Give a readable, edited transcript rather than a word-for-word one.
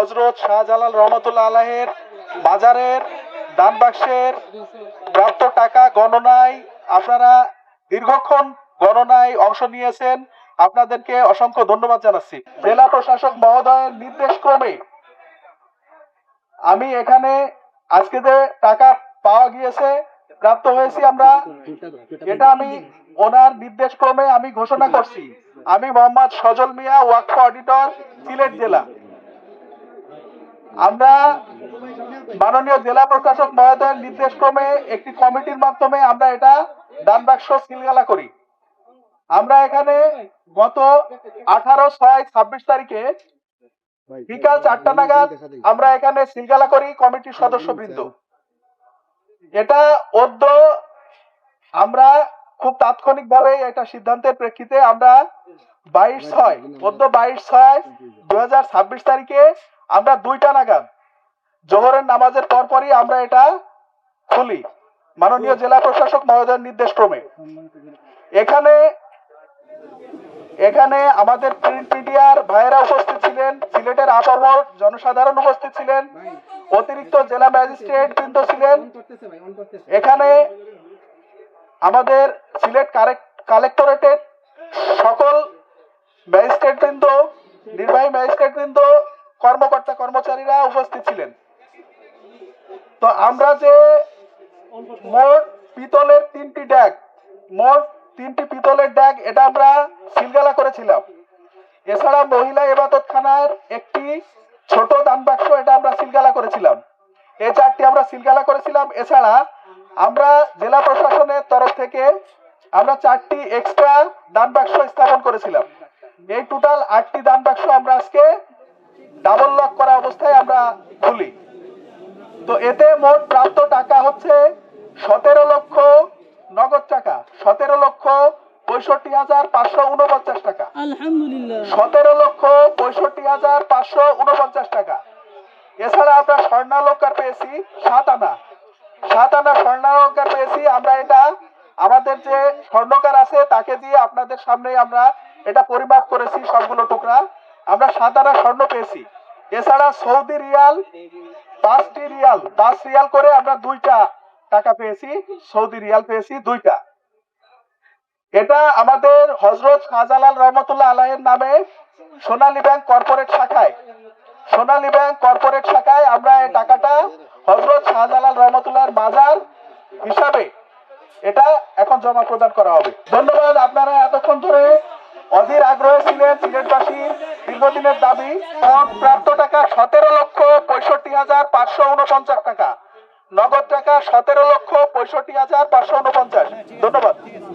হযরত শাহজালাল রহমাতুল্লাহ আলাইহির মাজারের দান বাক্সের প্রাপ্ত টাকা গণনায় আপনারা দীর্ঘক্ষণ গণনায় অংশ নিয়েছেন। আপনাদেরকে অসংখ্য ধন্যবাদ জানাচ্ছি। জেলা প্রশাসক মহোদয়ের নির্দেশ ক্রমে আমি এখানে আজকে যে টাকা পাওয়া গিয়েছে, প্রাপ্ত হয়েছি আমরা, এটা আমি ওনার নির্দেশ ক্রমে আমি ঘোষণা করছি। আমি মোহাম্মদ সজল মিয়া, ওয়াকফ অডিটর, সিলেট জেলা। আমরা মাননীয় জেলা প্রশাসক মহোদয়ের নির্দেশ ক্রমে একটি কমিটির মাধ্যমে আমরা এটা দান বাক্স সিলগালা করি। আমরা এখানে গত 18/6/26 তারিখে বিকাল 4টা নাগাদ আমরা এখানে সিলগালা করি কমিটির সদস্যবৃন্দ। এটা আমরা খুব তাৎক্ষণিকভাবে এটা সিদ্ধান্তের প্রেক্ষিতে আমরা 22/6/2026 তারিখে আমরা 2টা নাগাদ জোহরের নামাজের পরপরই আমরা এটা খুলি মাননীয় জেলা প্রশাসক মহোদয়ের নির্দেশ ক্রমে। এখানে আমাদের প্রিন্ট মিডিয়ার ভাইয়েরা উপস্থিত ছিলেন, সিলেটের আপামর জনসাধারণ উপস্থিত ছিলেন, অতিরিক্ত জেলা ম্যাজিস্ট্রেট বৃন্দ ছিলেন, এখানে আমাদের সিলেট কালেক্টরেটের সকল ম্যাজিস্ট্রেট বৃন্দ, নির্বাহী ম্যাজিস্ট্রেট বৃন্দ, কর্মকর্তা কর্মচারীরা উপস্থিত ছিলেন। তো আমরা যে মোট পিতলের 3টি ড্যাগ এটা আমরা সিলগালা করেছিলাম। এছাড়া মহিলা ইবাদতখানার একটি ছোট দান বাক্স এটা আমরা সিলগালা করেছিলাম। এই 4টি আমরা সিলগালা করেছিলাম। এছাড়া আমরা জেলা প্রশাসনের তরফ থেকে আমরা 4টি এক্সট্রা দান বাক্স স্থাপন করেছিলাম। এই টোটাল 8টি দান বাক্স আমরা আজকে ডাবল লক করা অবস্থায় আমরা খুলি। তো এতে মোট প্রাপ্ত টাকা হচ্ছে 17 লক্ষ নগদ টাকা, 17,65,549 টাকা। আলহামদুলিল্লাহ, 17,65,549 টাকা। এছাড়া আমরা স্বর্ণালঙ্কার পেয়েছি 7 আনা স্বর্ণালঙ্কার পেয়েছি। আমরা এটা আমাদের যে স্বর্ণকার আছে তাকে দিয়ে আপনাদের সামনে আমরা এটা পরিমাপ করেছি, সবগুলো টুকরা আমরা 7 আনা স্বর্ণ পেয়েছি। এছাড়া সৌদি রিয়াল 5 রিয়াল করে আমরা 2টা টাকা পেয়েছি, সৌদি রিয়াল পেয়েছি 2টা। এটা আমাদের হযরত শাহজালাল রহমাতুল্লাহ আলাইহির নামে সোনালী ব্যাংক কর্পোরেট শাখায় আমরা এই টাকাটা হযরত শাহজালাল রহমাতুল্লাহর মাজার হিসাবে এটা এখন জমা প্রদান করা হবে। ধন্যবাদ। আপনারা এতক্ষণ ধরে অধীর আগ্রহে ছিলেন। সিলেটবাসীর দীর্ঘদিনের দাবি। প্রাপ্ত টাকা 17,65,549 টাকা, নগদ টাকা 17,65,549। ধন্যবাদ।